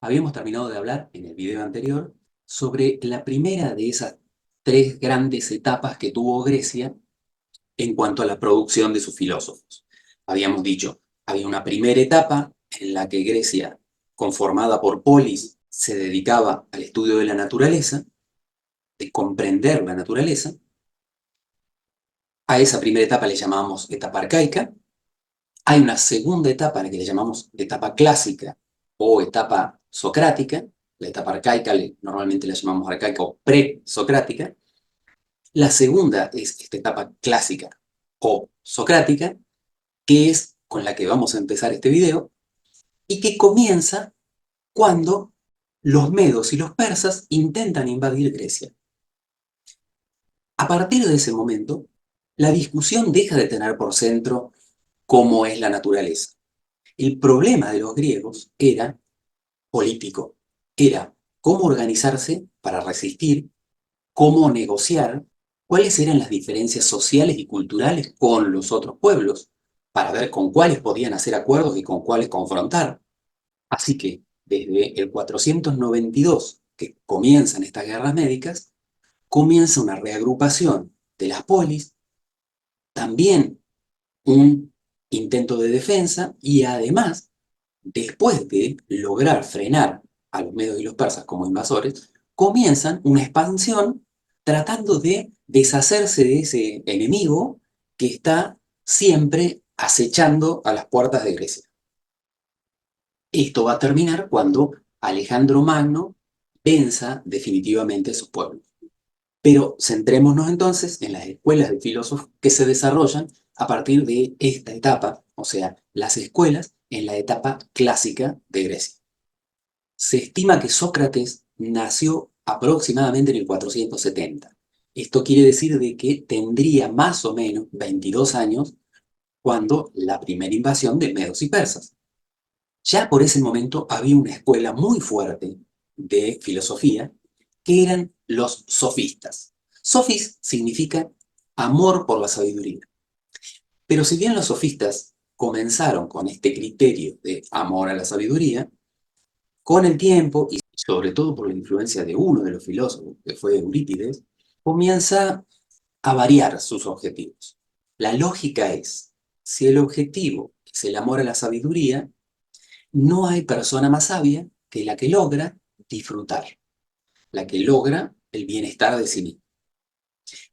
Habíamos terminado de hablar en el video anterior sobre la primera de esas tres grandes etapas que tuvo Grecia en cuanto a la producción de sus filósofos. Habíamos dicho, había una primera etapa en la que Grecia, conformada por polis, se dedicaba al estudio de la naturaleza, de comprender la naturaleza. A esa primera etapa le llamamos etapa arcaica. Hay una segunda etapa a la que le llamamos etapa clásica o etapa socrática. La etapa arcaica normalmente la llamamos arcaica o presocrática. La segunda es esta etapa clásica o socrática, que es con la que vamos a empezar este video y que comienza cuando los medos y los persas intentan invadir Grecia. A partir de ese momento, la discusión deja de tener por centro cómo es la naturaleza. El problema de los griegos era político, era cómo organizarse para resistir, cómo negociar, cuáles eran las diferencias sociales y culturales con los otros pueblos, para ver con cuáles podían hacer acuerdos y con cuáles confrontar. Así que desde el 492, que comienzan estas guerras médicas, comienza una reagrupación de las polis, también un intento de defensa y además, después de lograr frenar a los medos y los persas como invasores, comienzan una expansión tratando de deshacerse de ese enemigo que está siempre acechando a las puertas de Grecia. Esto va a terminar cuando Alejandro Magno venza definitivamente a sus pueblos. Pero centrémonos entonces en las escuelas de filósofos que se desarrollan a partir de esta etapa, o sea, las escuelas en la etapa clásica de Grecia. Se estima que Sócrates nació aproximadamente en el 470. Esto quiere decir de que tendría más o menos 22 años cuando la primera invasión de medos y persas. Ya por ese momento había una escuela muy fuerte de filosofía que eran los sofistas. Sofis significa amor por la sabiduría. Pero si bien los sofistas comenzaron con este criterio de amor a la sabiduría, con el tiempo, y sobre todo por la influencia de uno de los filósofos, que fue Eurípides, comienza a variar sus objetivos. La lógica es, si el objetivo es el amor a la sabiduría, no hay persona más sabia que la que logra disfrutar, la que logra el bienestar de sí mismo.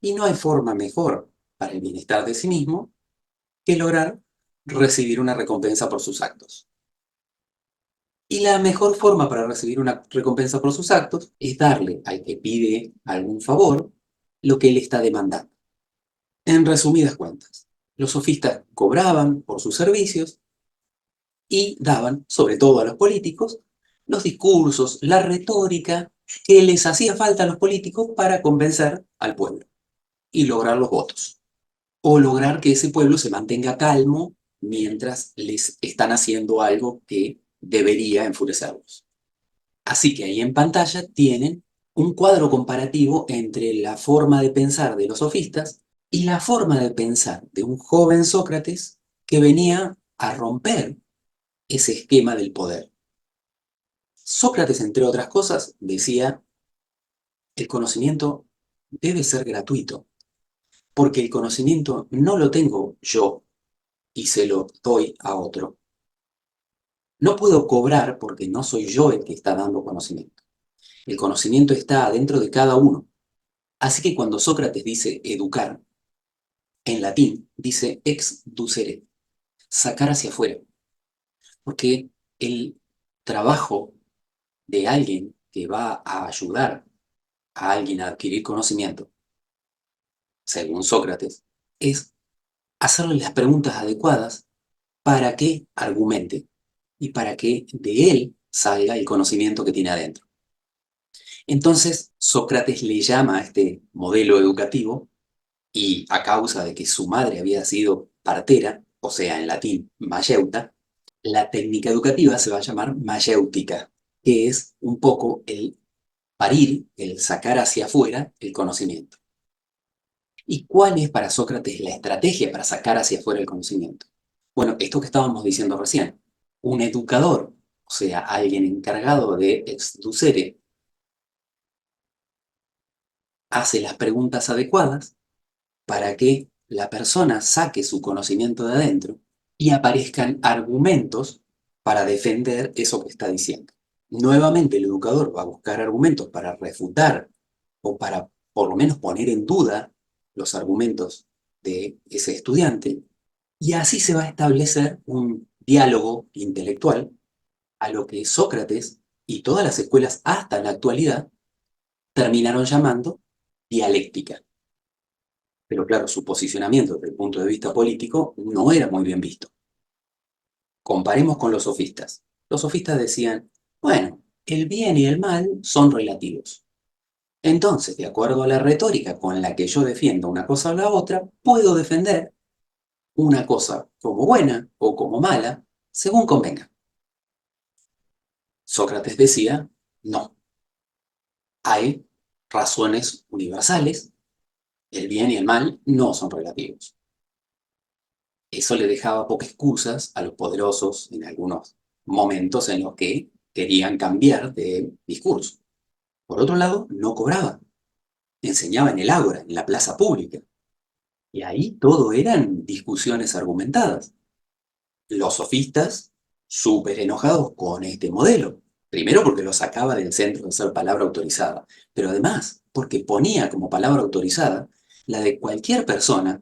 Y no hay forma mejor para el bienestar de sí mismo que lograr recibir una recompensa por sus actos. Y la mejor forma para recibir una recompensa por sus actos es darle al que pide algún favor lo que él está demandando. En resumidas cuentas, los sofistas cobraban por sus servicios y daban, sobre todo a los políticos, los discursos, la retórica que les hacía falta a los políticos para convencer al pueblo y lograr los votos, o lograr que ese pueblo se mantenga calmo mientras les están haciendo algo que debería enfurecerlos. Así que ahí en pantalla tienen un cuadro comparativo entre la forma de pensar de los sofistas y la forma de pensar de un joven Sócrates que venía a romper ese esquema del poder. Sócrates, entre otras cosas, decía, el conocimiento debe ser gratuito, porque el conocimiento no lo tengo yo y se lo doy a otro. No puedo cobrar porque no soy yo el que está dando conocimiento. El conocimiento está dentro de cada uno. Así que cuando Sócrates dice educar, en latín dice exducere, sacar hacia afuera, porque el trabajo de alguien que va a ayudar a alguien a adquirir conocimiento, según Sócrates, es hacerle las preguntas adecuadas para que argumente y para que de él salga el conocimiento que tiene adentro. Entonces, Sócrates le llama a este modelo educativo y a causa de que su madre había sido partera, o sea, en latín, mayeuta, la técnica educativa se va a llamar mayéutica, que es un poco el parir, el sacar hacia afuera el conocimiento. ¿Y cuál es para Sócrates la estrategia para sacar hacia afuera el conocimiento? Bueno, esto que estábamos diciendo recién, un educador, o sea, alguien encargado de exducere, hace las preguntas adecuadas para que la persona saque su conocimiento de adentro y aparezcan argumentos para defender eso que está diciendo. Nuevamente el educador va a buscar argumentos para refutar o para por lo menos poner en duda los argumentos de ese estudiante, y así se va a establecer un diálogo intelectual a lo que Sócrates y todas las escuelas hasta la actualidad terminaron llamando dialéctica. Pero claro, su posicionamiento desde el punto de vista político no era muy bien visto. Comparemos con los sofistas. Los sofistas decían, bueno, el bien y el mal son relativos. Entonces, de acuerdo a la retórica con la que yo defiendo una cosa o la otra, puedo defender una cosa como buena o como mala, según convenga. Sócrates decía, no, hay razones universales, el bien y el mal no son relativos. Eso le dejaba pocas excusas a los poderosos en algunos momentos en los que querían cambiar de discurso. Por otro lado, no cobraba, enseñaba en el ágora, en la plaza pública, y ahí todo eran discusiones argumentadas. Los sofistas, súper enojados con este modelo. Primero porque lo sacaba del centro de ser palabra autorizada, pero además porque ponía como palabra autorizada la de cualquier persona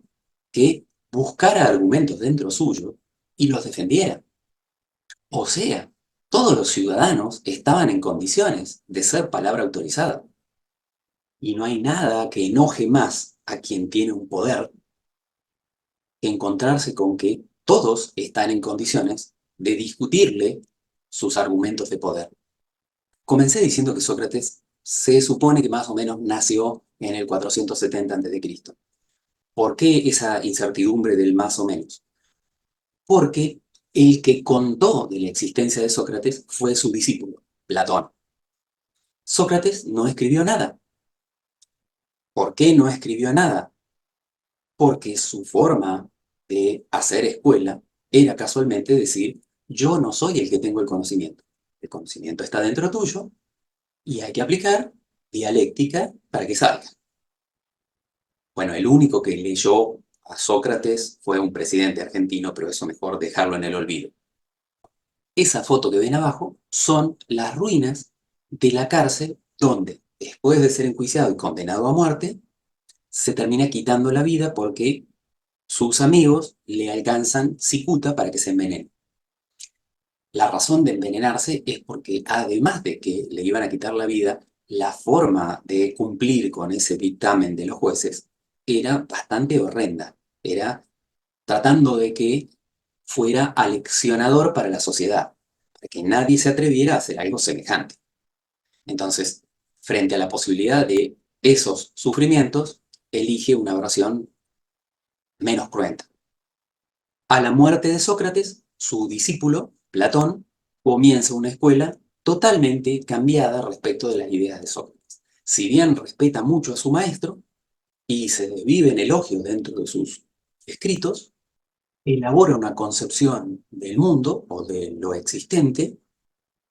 que buscara argumentos dentro suyo y los defendiera. O sea, todos los ciudadanos estaban en condiciones de ser palabra autorizada. Y no hay nada que enoje más a quien tiene un poder que encontrarse con que todos están en condiciones de discutirle sus argumentos de poder. Comencé diciendo que Sócrates se supone que más o menos nació en el 470 a.C. ¿Por qué esa incertidumbre del más o menos? Porque el que contó de la existencia de Sócrates fue su discípulo, Platón. Sócrates no escribió nada. ¿Por qué no escribió nada? Porque su forma de hacer escuela era casualmente decir, yo no soy el que tengo el conocimiento está dentro tuyo y hay que aplicar dialéctica para que salga. Bueno, el único que leyó a Sócrates fue un presidente argentino, pero eso mejor dejarlo en el olvido. Esa foto que ven abajo son las ruinas de la cárcel donde, después de ser enjuiciado y condenado a muerte, se termina quitando la vida porque sus amigos le alcanzan cicuta para que se envenene. La razón de envenenarse es porque, además de que le iban a quitar la vida, la forma de cumplir con ese dictamen de los jueces era bastante horrenda. Era tratando de que fuera aleccionador para la sociedad, para que nadie se atreviera a hacer algo semejante. Entonces, frente a la posibilidad de esos sufrimientos, elige una versión menos cruenta. A la muerte de Sócrates, su discípulo, Platón, comienza una escuela totalmente cambiada respecto de las ideas de Sócrates. Si bien respeta mucho a su maestro y se desvive en elogios dentro de sus escritos, elabora una concepción del mundo o de lo existente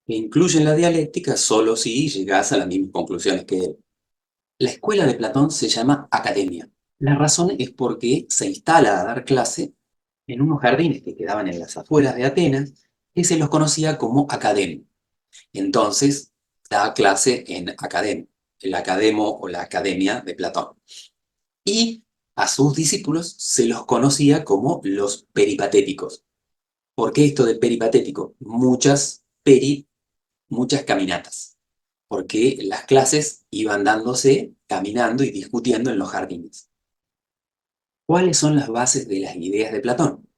que incluye en la dialéctica solo si llegas a las mismas conclusiones que él. La escuela de Platón se llama academia. La razón es porque se instala a dar clase en unos jardines que quedaban en las afueras de Atenas, que se los conocía como academia. Entonces, da clase en academia, el academo o la academia de Platón. Y a sus discípulos se los conocía como los peripatéticos. ¿Por qué esto de peripatético? Muchas caminatas, porque las clases iban dándose caminando y discutiendo en los jardines. ¿Cuáles son las bases de las ideas de Platón?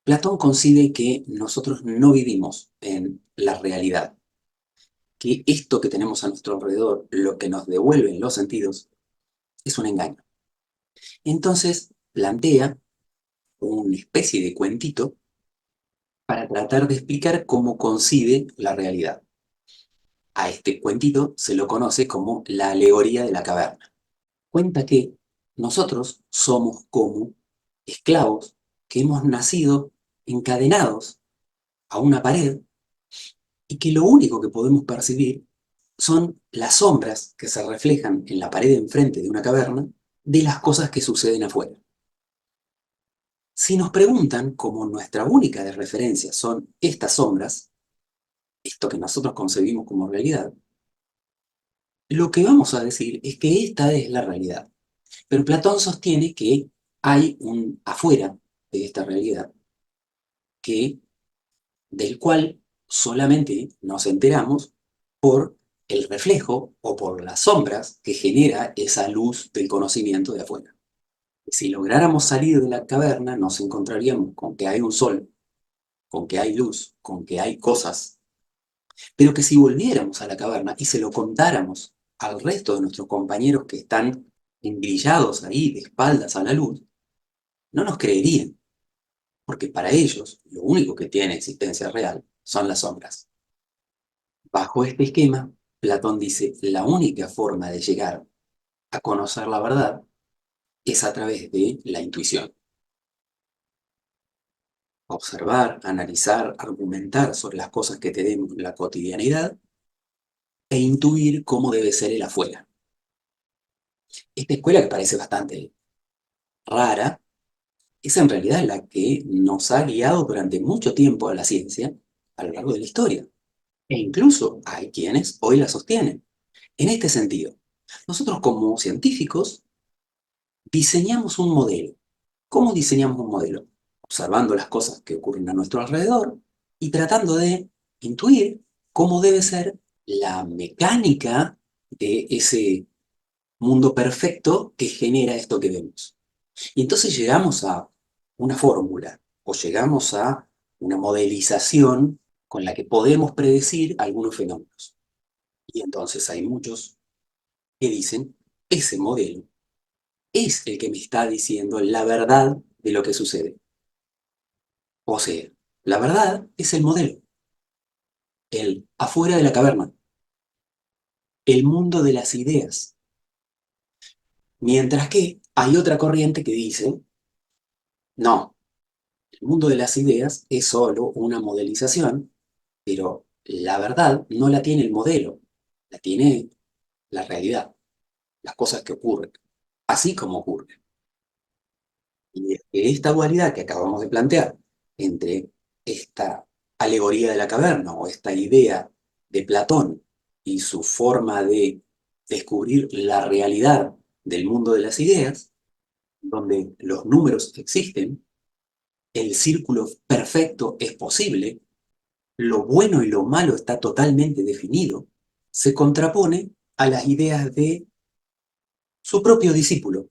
Platón concibe que nosotros no vivimos en la realidad, que esto que tenemos a nuestro alrededor, lo que nos devuelven los sentidos, es un engaño. Entonces plantea una especie de cuentito para tratar de explicar cómo concibe la realidad. A este cuentito se lo conoce como la alegoría de la caverna. Cuenta que nosotros somos como esclavos que hemos nacido encadenados a una pared y que lo único que podemos percibir son las sombras que se reflejan en la pared enfrente de una caverna de las cosas que suceden afuera. Si nos preguntan, como nuestra única de referencia son estas sombras, esto que nosotros concebimos como realidad, lo que vamos a decir es que esta es la realidad. Pero Platón sostiene que hay un afuera de esta realidad que, del cual solamente nos enteramos por el reflejo o por las sombras que genera esa luz del conocimiento de afuera. Si lográramos salir de la caverna, nos encontraríamos con que hay un sol, con que hay luz, con que hay cosas, pero que si volviéramos a la caverna y se lo contáramos al resto de nuestros compañeros que están engrillados ahí de espaldas a la luz, no nos creerían, porque para ellos lo único que tiene existencia real son las sombras. Bajo este esquema, Platón dice, la única forma de llegar a conocer la verdad es a través de la intuición. Observar, analizar, argumentar sobre las cosas que te den la cotidianidad e intuir cómo debe ser el afuera. Esta escuela que parece bastante rara es en realidad la que nos ha guiado durante mucho tiempo a la ciencia a lo largo de la historia. E incluso hay quienes hoy la sostienen. En este sentido, nosotros como científicos diseñamos un modelo. ¿Cómo diseñamos un modelo? Observando las cosas que ocurren a nuestro alrededor y tratando de intuir cómo debe ser la mecánica de ese mundo perfecto que genera esto que vemos. Y entonces llegamos a una fórmula o llegamos a una modelización con la que podemos predecir algunos fenómenos. Y entonces hay muchos que dicen, ese modelo es el que me está diciendo la verdad de lo que sucede. O sea, la verdad es el modelo, el afuera de la caverna, el mundo de las ideas. Mientras que hay otra corriente que dice, no, el mundo de las ideas es solo una modelización, pero la verdad no la tiene el modelo, la tiene la realidad, las cosas que ocurren, así como ocurren. Y esta dualidad que acabamos de plantear entre esta alegoría de la caverna o esta idea de Platón y su forma de descubrir la realidad del mundo de las ideas, donde los números existen, el círculo perfecto es posible, lo bueno y lo malo está totalmente definido, se contrapone a las ideas de su propio discípulo.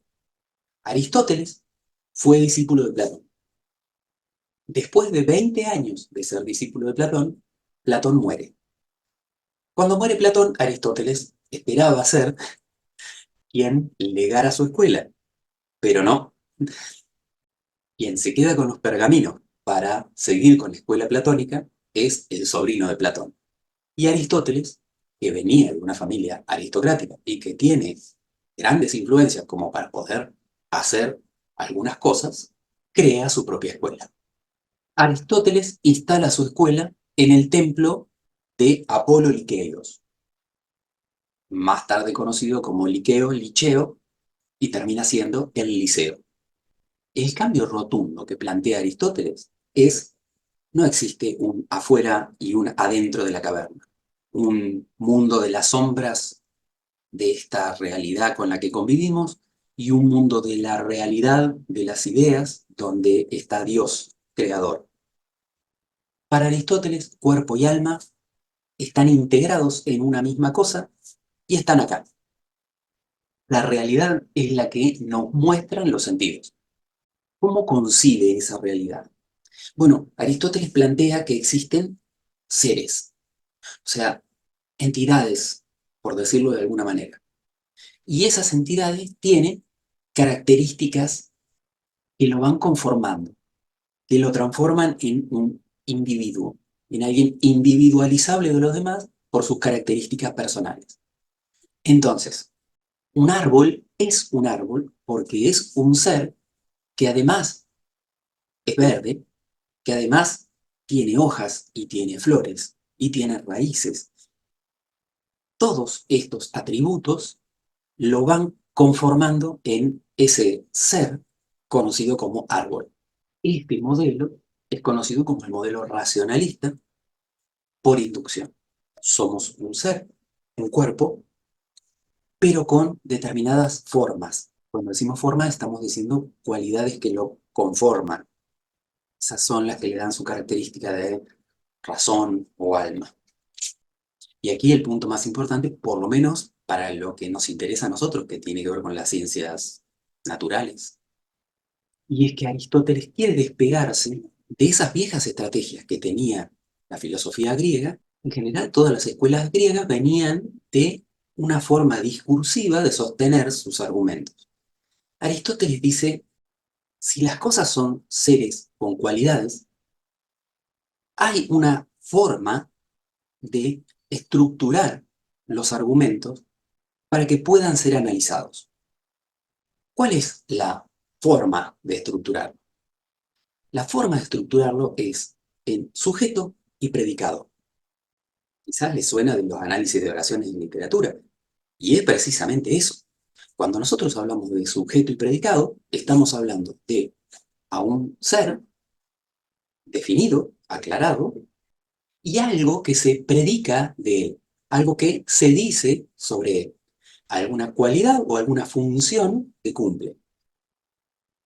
Aristóteles fue discípulo de Platón. Después de 20 años de ser discípulo de Platón, Platón muere. Cuando muere Platón, Aristóteles esperaba ser quien legara su escuela, pero no. Quien se queda con los pergaminos para seguir con la escuela platónica es el sobrino de Platón. Y Aristóteles, que venía de una familia aristocrática y que tiene grandes influencias como para poder hacer algunas cosas, crea su propia escuela. Aristóteles instala su escuela en el templo de Apolo Liqueios, más tarde conocido como Liceo, y termina siendo el Liceo. El cambio rotundo que plantea Aristóteles es, no existe un afuera y un adentro de la caverna, un mundo de las sombras de esta realidad con la que convivimos y un mundo de la realidad de las ideas donde está Dios, creador. Para Aristóteles, cuerpo y alma están integrados en una misma cosa y están acá. La realidad es la que nos muestran los sentidos. ¿Cómo concibe esa realidad? Bueno, Aristóteles plantea que existen seres, o sea, entidades, por decirlo de alguna manera. Y esas entidades tienen características que lo van conformando, que lo transforman en un individuo, en alguien individualizable de los demás por sus características personales. Entonces, un árbol es un árbol porque es un ser que además es verde, que además tiene hojas y tiene flores, y tiene raíces. Todos estos atributos lo van conformando en ese ser conocido como árbol. Este modelo es conocido como el modelo racionalista por inducción. Somos un ser, un cuerpo, pero con determinadas formas. Cuando decimos forma, estamos diciendo cualidades que lo conforman. Esas son las que le dan su característica de razón o alma. Y aquí el punto más importante, por lo menos para lo que nos interesa a nosotros, que tiene que ver con las ciencias naturales. Y es que Aristóteles quiere despegarse de esas viejas estrategias que tenía la filosofía griega. En general, todas las escuelas griegas venían de una forma discursiva de sostener sus argumentos. Aristóteles dice, si las cosas son seres con cualidades, hay una forma de estructurar los argumentos para que puedan ser analizados. ¿Cuál es la forma de estructurarlo? La forma de estructurarlo es en sujeto y predicado. Quizás les suena de los análisis de oraciones en literatura, y es precisamente eso. Cuando nosotros hablamos de sujeto y predicado, estamos hablando de a un ser definido, aclarado, y algo que se predica de él, algo que se dice sobre él, alguna cualidad o alguna función que cumple.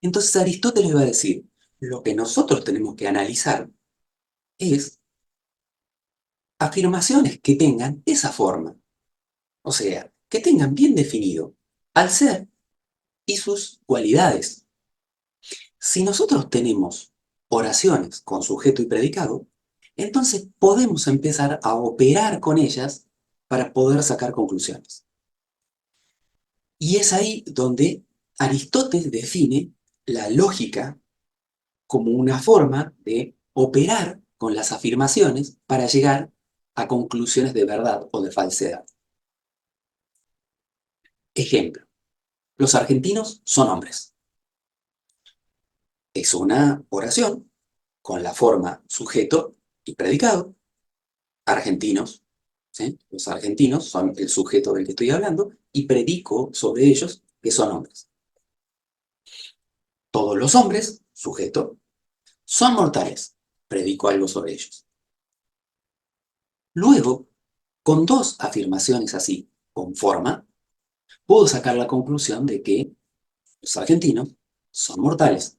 Entonces Aristóteles va a decir, lo que nosotros tenemos que analizar es afirmaciones que tengan esa forma, o sea, que tengan bien definido al ser y sus cualidades. Si nosotros tenemos oraciones con sujeto y predicado, entonces podemos empezar a operar con ellas para poder sacar conclusiones. Y es ahí donde Aristóteles define la lógica como una forma de operar con las afirmaciones para llegar a conclusiones de verdad o de falsedad. Ejemplo, los argentinos son hombres. Es una oración con la forma sujeto y predicado. Argentinos, ¿sí? Los argentinos son el sujeto del que estoy hablando y predico sobre ellos que son hombres. Todos los hombres, sujeto, son mortales. Predico algo sobre ellos. Luego, con dos afirmaciones así, con forma, puedo sacar la conclusión de que los argentinos son mortales.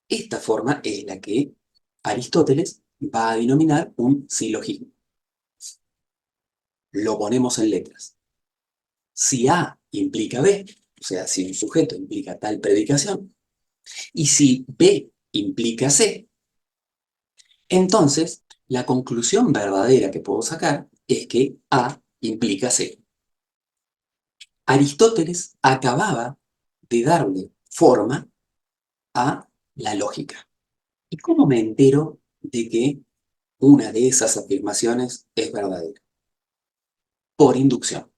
Esta forma es la que Aristóteles va a denominar un silogismo. Lo ponemos en letras. Si A implica B, o sea, si un sujeto implica tal predicación, y si B implica C, entonces la conclusión verdadera que puedo sacar es que A implica C. Aristóteles acababa de darle forma a la lógica. ¿Y cómo me entero de que una de esas afirmaciones es verdadera? Por inducción.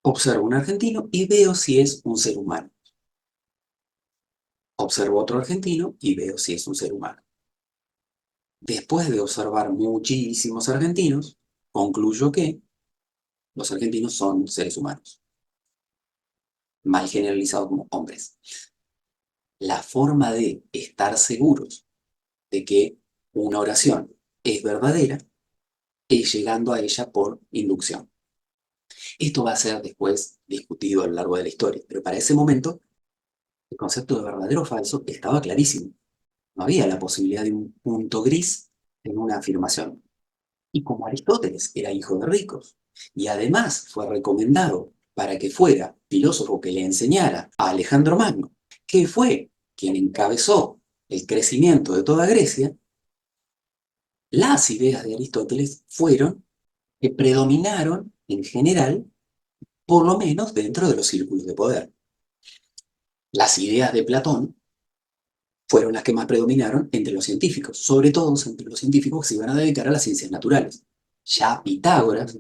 Observo un argentino y veo si es un ser humano. Observo otro argentino y veo si es un ser humano. Después de observar muchísimos argentinos, concluyo que los argentinos son seres humanos, mal generalizados como hombres. La forma de estar seguros de que una oración es verdadera es llegando a ella por inducción. Esto va a ser después discutido a lo largo de la historia, pero para ese momento el concepto de verdadero o falso estaba clarísimo. No había la posibilidad de un punto gris en una afirmación. Y como Aristóteles era hijo de ricos, y además fue recomendado para que fuera filósofo que le enseñara a Alejandro Magno, que fue quien encabezó el crecimiento de toda Grecia, las ideas de Aristóteles fueron que predominaron en general, por lo menos dentro de los círculos de poder. Las ideas de Platón fueron las que más predominaron entre los científicos, sobre todo entre los científicos que se iban a dedicar a las ciencias naturales. Ya Pitágoras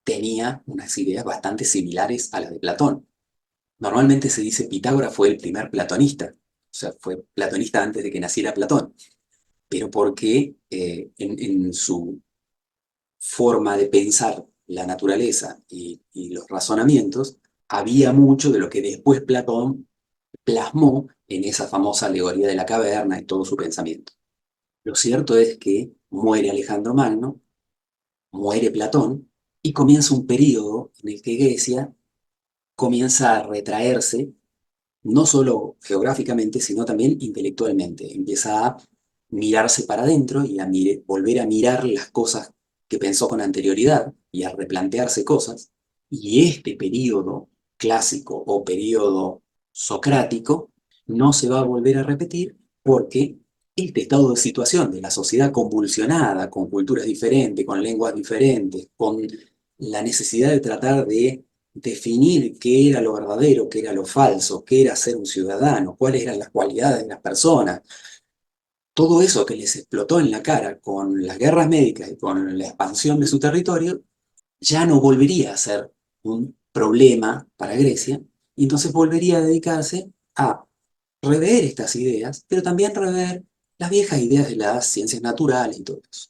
tenía unas ideas bastante similares a las de Platón. Normalmente se dice Pitágoras fue el primer platonista, o sea, fue platonista antes de que naciera Platón, pero porque en su forma de pensar la naturaleza y los razonamientos, había mucho de lo que después Platón plasmó en esa famosa alegoría de la caverna y todo su pensamiento. Lo cierto es que muere Alejandro Magno, muere Platón, y comienza un periodo en el que Grecia comienza a retraerse, no solo geográficamente, sino también intelectualmente. Empieza a mirarse para adentro y a volver a mirar las cosas que pensó con anterioridad y a replantearse cosas. Y este periodo clásico o periodo socrático no se va a volver a repetir porque este estado de situación de la sociedad convulsionada, con culturas diferentes, con lenguas diferentes, con la necesidad de tratar de definir qué era lo verdadero, qué era lo falso, qué era ser un ciudadano, cuáles eran las cualidades de las personas, todo eso que les explotó en la cara con las guerras médicas y con la expansión de su territorio, ya no volvería a ser un problema para Grecia, y entonces volvería a dedicarse a rever estas ideas, pero también rever las viejas ideas de las ciencias naturales y todo eso.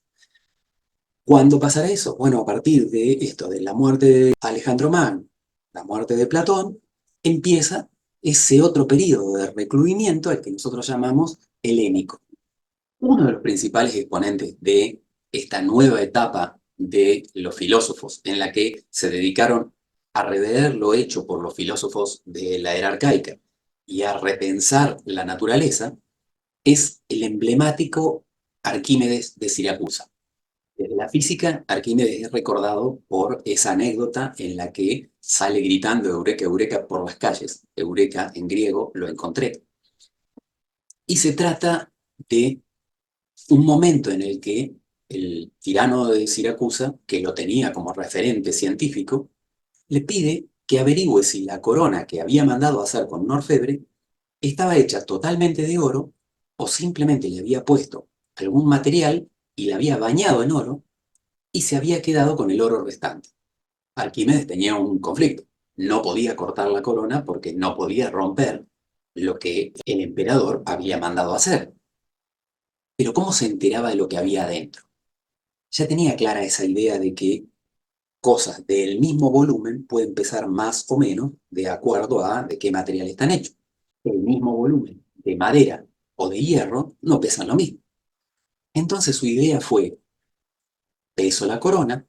¿Cuándo pasará eso? Bueno, a partir de esto, de la muerte de Alejandro Magno, la muerte de Platón, empieza ese otro periodo de recluimiento al que nosotros llamamos helénico. Uno de los principales exponentes de esta nueva etapa de los filósofos, en la que se dedicaron a rever lo hecho por los filósofos de la era arcaica y a repensar la naturaleza, es el emblemático Arquímedes de Siracusa. Desde la física, Arquímedes es recordado por esa anécdota en la que sale gritando Eureka, Eureka por las calles. Eureka en griego, lo encontré. Y se trata de un momento en el que el tirano de Siracusa, que lo tenía como referente científico, le pide que averigüe si la corona que había mandado hacer con un orfebre estaba hecha totalmente de oro o simplemente le había puesto algún material y la había bañado en oro y se había quedado con el oro restante. Arquímedes tenía un conflicto. No podía cortar la corona porque no podía romper lo que el emperador había mandado hacer. Pero ¿cómo se enteraba de lo que había adentro? Ya tenía clara esa idea de que cosas del mismo volumen pueden pesar más o menos de acuerdo a de qué material están hechos. El mismo volumen de madera o de hierro no pesan lo mismo. Entonces su idea fue: peso la corona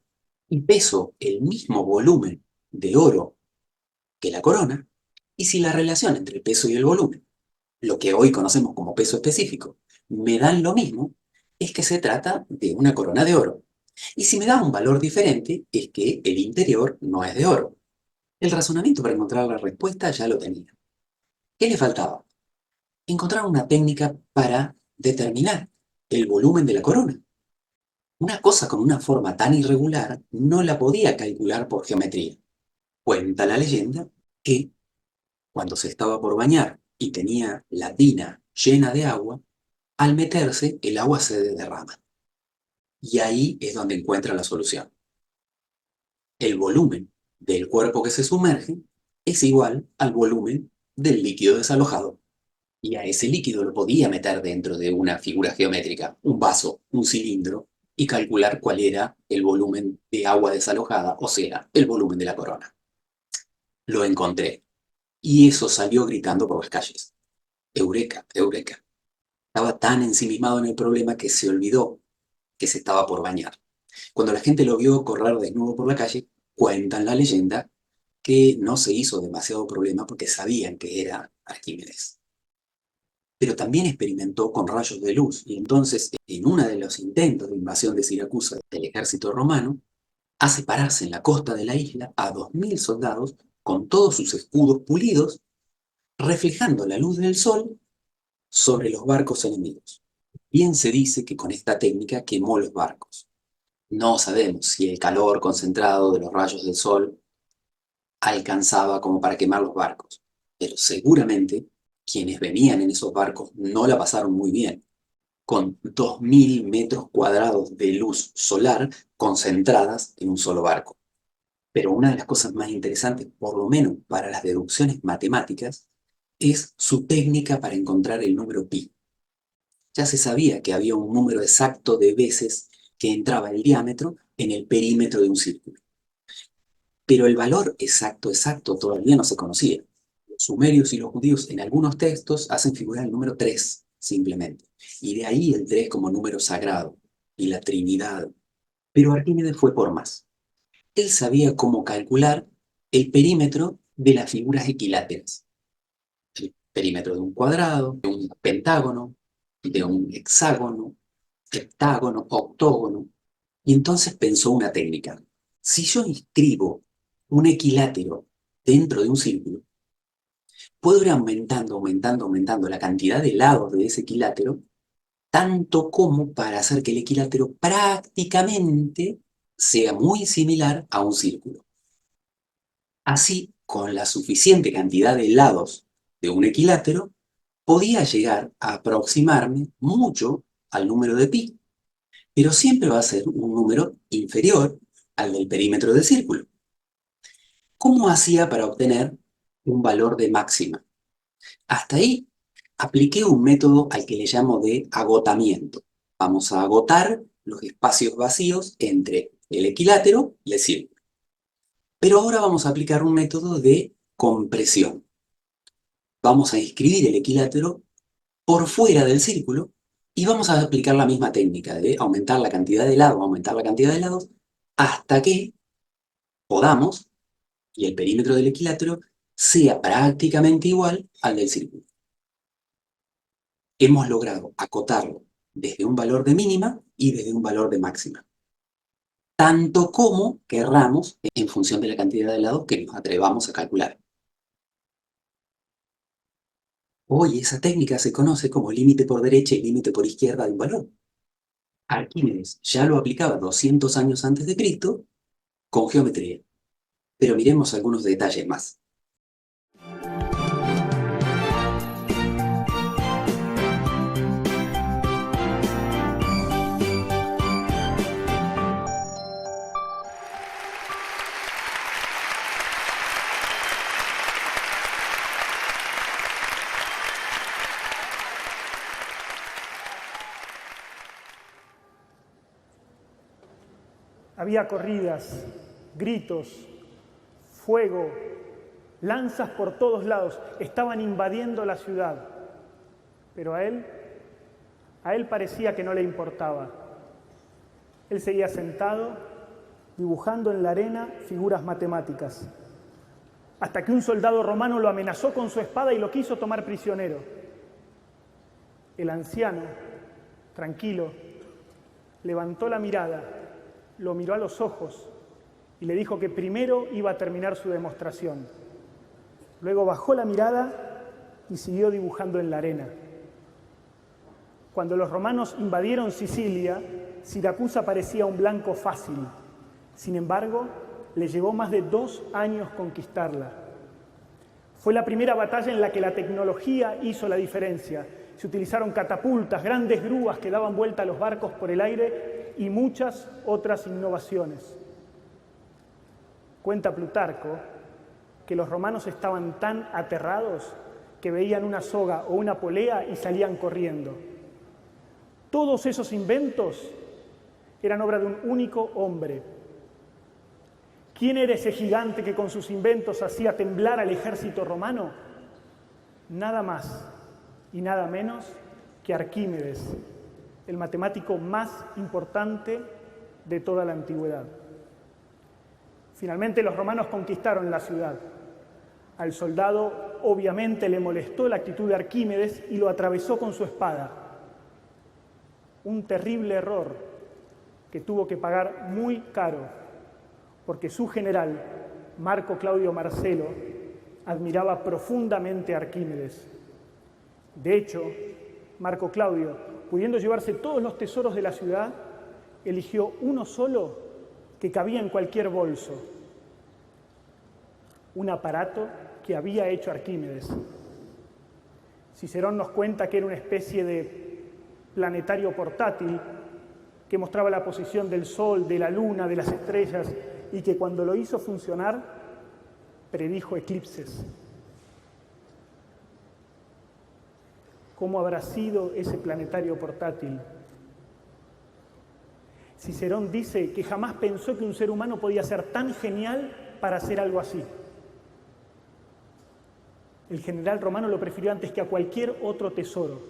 y peso el mismo volumen de oro que la corona, y si la relación entre el peso y el volumen, lo que hoy conocemos como peso específico, me dan lo mismo, es que se trata de una corona de oro. Y si me da un valor diferente, es que el interior no es de oro. El razonamiento para encontrar la respuesta ya lo tenía. ¿Qué le faltaba? Encontrar una técnica para determinar el volumen de la corona. Una cosa con una forma tan irregular no la podía calcular por geometría. Cuenta la leyenda que cuando se estaba por bañar y tenía la tina llena de agua, al meterse el agua se derrama. Y ahí es donde encuentra la solución. El volumen del cuerpo que se sumerge es igual al volumen del líquido desalojado. Y a ese líquido lo podía meter dentro de una figura geométrica, un vaso, un cilindro, y calcular cuál era el volumen de agua desalojada, o sea, el volumen de la corona. Lo encontré. Y eso salió gritando por las calles. Eureka, eureka. Estaba tan ensimismado en el problema que se olvidó que se estaba por bañar. Cuando la gente lo vio correr desnudo por la calle, cuentan la leyenda que no se hizo demasiado problema porque sabían que era Arquímedes. Pero también experimentó con rayos de luz, y entonces, en uno de los intentos de invasión de Siracusa del ejército romano, hace pararse en la costa de la isla a 2000 soldados con todos sus escudos pulidos, reflejando la luz del sol sobre los barcos enemigos. Bien se dice que con esta técnica quemó los barcos. No sabemos si el calor concentrado de los rayos del sol alcanzaba como para quemar los barcos, pero seguramente quienes venían en esos barcos no la pasaron muy bien, con 2000 metros cuadrados de luz solar concentradas en un solo barco. Pero una de las cosas más interesantes, por lo menos para las deducciones matemáticas, es su técnica para encontrar el número pi. Ya se sabía que había un número exacto de veces que entraba el diámetro en el perímetro de un círculo. Pero el valor exacto todavía no se conocía. Los sumerios y los judíos en algunos textos hacen figurar el número 3, simplemente. Y de ahí el 3 como número sagrado y la Trinidad. Pero Arquímedes fue por más. Él sabía cómo calcular el perímetro de las figuras equiláteras. El perímetro de un cuadrado, de un pentágono, de un hexágono, heptágono, octógono. Y entonces pensó una técnica. Si yo inscribo un equilátero dentro de un círculo, puedo ir aumentando la cantidad de lados de ese equilátero, tanto como para hacer que el equilátero prácticamente sea muy similar a un círculo. Así, con la suficiente cantidad de lados de un equilátero, podía llegar a aproximarme mucho al número de pi, pero siempre va a ser un número inferior al del perímetro del círculo. ¿Cómo hacía para obtener un valor de máxima? Hasta ahí apliqué un método al que le llamo de agotamiento. Vamos a agotar los espacios vacíos entre el equilátero y el círculo. Pero ahora vamos a aplicar un método de compresión. Vamos a inscribir el equilátero por fuera del círculo y vamos a aplicar la misma técnica de aumentar la cantidad de lados, hasta que podamos y el perímetro del equilátero sea prácticamente igual al del círculo. Hemos logrado acotarlo desde un valor de mínima y desde un valor de máxima, tanto como querramos en función de la cantidad de lados que nos atrevamos a calcular. Hoy esa técnica se conoce como límite por derecha y límite por izquierda de un valor. Arquímedes ya lo aplicaba 200 años antes de Cristo con geometría, pero miremos algunos detalles más. Había corridas, gritos, fuego, lanzas por todos lados. Estaban invadiendo la ciudad. Pero a él parecía que no le importaba. Él seguía sentado, dibujando en la arena figuras matemáticas, hasta que un soldado romano lo amenazó con su espada y lo quiso tomar prisionero. El anciano, tranquilo, levantó la mirada, lo miró a los ojos y le dijo que primero iba a terminar su demostración. Luego bajó la mirada y siguió dibujando en la arena. Cuando los romanos invadieron Sicilia, Siracusa parecía un blanco fácil. Sin embargo, le llevó más de 2 años conquistarla. Fue la primera batalla en la que la tecnología hizo la diferencia. Se utilizaron catapultas, grandes grúas que daban vuelta a los barcos por el aire y muchas otras innovaciones. Cuenta Plutarco que los romanos estaban tan aterrados que veían una soga o una polea y salían corriendo. Todos esos inventos eran obra de un único hombre. ¿Quién era ese gigante que con sus inventos hacía temblar al ejército romano? Nada más y nada menos que Arquímedes, el matemático más importante de toda la antigüedad. Finalmente los romanos conquistaron la ciudad. Al soldado obviamente le molestó la actitud de Arquímedes y lo atravesó con su espada. Un terrible error que tuvo que pagar muy caro, porque su general, Marco Claudio Marcelo, admiraba profundamente a Arquímedes. De hecho, Marco Claudio, pudiendo llevarse todos los tesoros de la ciudad, eligió uno solo que cabía en cualquier bolso, un aparato que había hecho Arquímedes. Cicerón nos cuenta que era una especie de planetario portátil que mostraba la posición del Sol, de la Luna, de las estrellas, y que cuando lo hizo funcionar, predijo eclipses. ¿Cómo habrá sido ese planetario portátil? Cicerón dice que jamás pensó que un ser humano podía ser tan genial para hacer algo así. El general romano lo prefirió antes que a cualquier otro tesoro.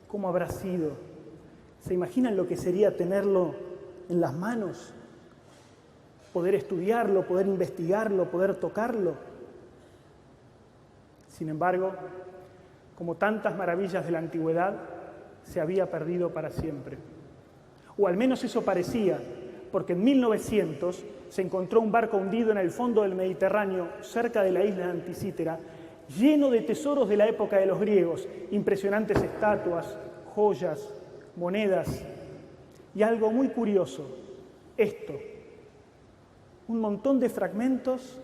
¿Cómo habrá sido? ¿Se imaginan lo que sería tenerlo en las manos? Poder estudiarlo, poder investigarlo, poder tocarlo. Sin embargo, como tantas maravillas de la antigüedad, se había perdido para siempre. O al menos eso parecía, porque en 1900 se encontró un barco hundido en el fondo del Mediterráneo, cerca de la isla de Anticítera, lleno de tesoros de la época de los griegos, impresionantes estatuas, joyas, monedas, y algo muy curioso, esto, un montón de fragmentos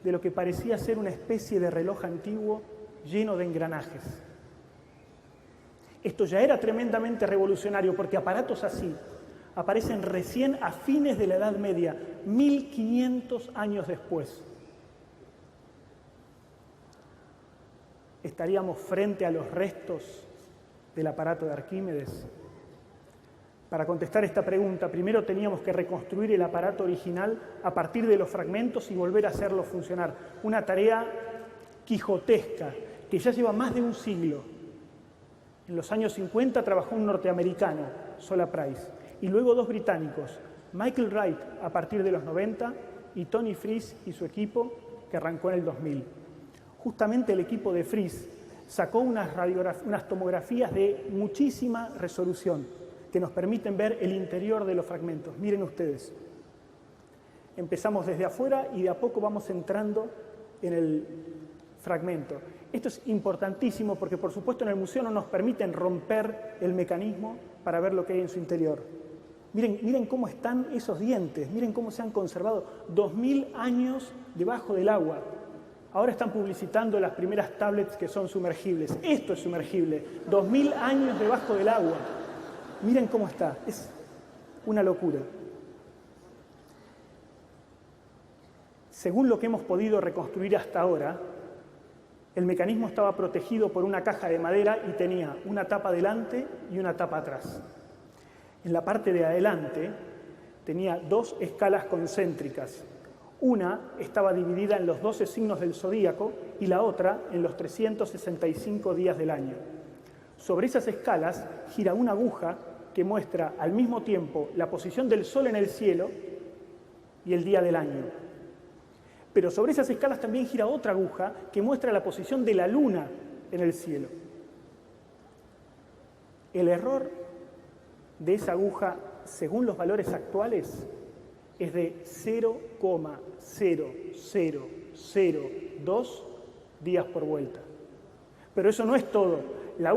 de lo que parecía ser una especie de reloj antiguo lleno de engranajes. Esto ya era tremendamente revolucionario porque aparatos así aparecen recién a fines de la Edad Media, 1500 años después. ¿Estaríamos frente a los restos del aparato de Arquímedes? Para contestar esta pregunta, primero teníamos que reconstruir el aparato original a partir de los fragmentos y volver a hacerlo funcionar. Una tarea quijotesca que ya lleva más de un siglo. En los años 50 trabajó un norteamericano, Sola Price, y luego dos británicos, Michael Wright a partir de los 90 y Tony Fries y su equipo, que arrancó en el 2000. Justamente el equipo de Fries sacó unas tomografías de muchísima resolución que nos permiten ver el interior de los fragmentos. Miren ustedes. Empezamos desde afuera y de a poco vamos entrando en el fragmento. Esto es importantísimo porque, por supuesto, en el museo no nos permiten romper el mecanismo para ver lo que hay en su interior. Miren cómo están esos dientes, miren cómo se han conservado 2000 años debajo del agua. Ahora están publicitando las primeras tablets que son sumergibles. Esto es sumergible, 2000 años debajo del agua. Miren cómo está, es una locura. Según lo que hemos podido reconstruir hasta ahora, el mecanismo estaba protegido por una caja de madera y tenía una tapa delante y una tapa atrás. En la parte de adelante tenía dos escalas concéntricas. Una estaba dividida en los 12 signos del zodíaco y la otra en los 365 días del año. Sobre esas escalas gira una aguja que muestra al mismo tiempo la posición del sol en el cielo y el día del año. Pero sobre esas escalas también gira otra aguja que muestra la posición de la luna en el cielo. El error de esa aguja, según los valores actuales, es de 0,0002 días por vuelta. Pero eso no es todo. La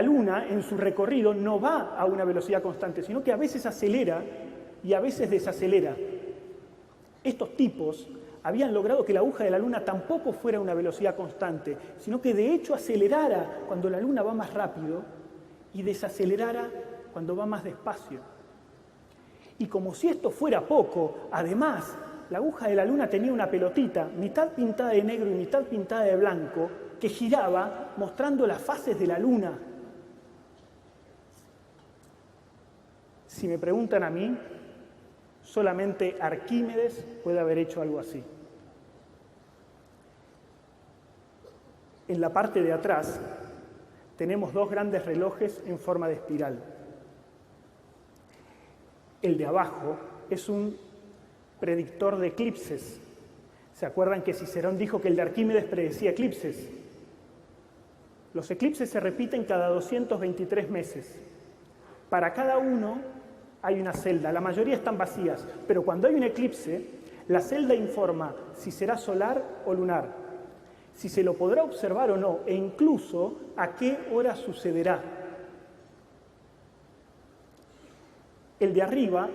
luna, en su recorrido, no va a una velocidad constante, sino que a veces acelera y a veces desacelera. Estos tipos habían logrado que la aguja de la luna tampoco fuera a una velocidad constante, sino que de hecho acelerara cuando la luna va más rápido y desacelerara cuando va más despacio. Y como si esto fuera poco, además, la aguja de la luna tenía una pelotita, mitad pintada de negro y mitad pintada de blanco, que giraba mostrando las fases de la luna. Si me preguntan a mí, solamente Arquímedes puede haber hecho algo así. En la parte de atrás tenemos dos grandes relojes en forma de espiral. El de abajo es un predictor de eclipses. ¿Se acuerdan que Cicerón dijo que el de Arquímedes predecía eclipses? Los eclipses se repiten cada 223 meses. Para cada uno hay una celda, la mayoría están vacías, pero cuando hay un eclipse, la celda informa si será solar o lunar, si se lo podrá observar o no, e incluso a qué hora sucederá. El de arriba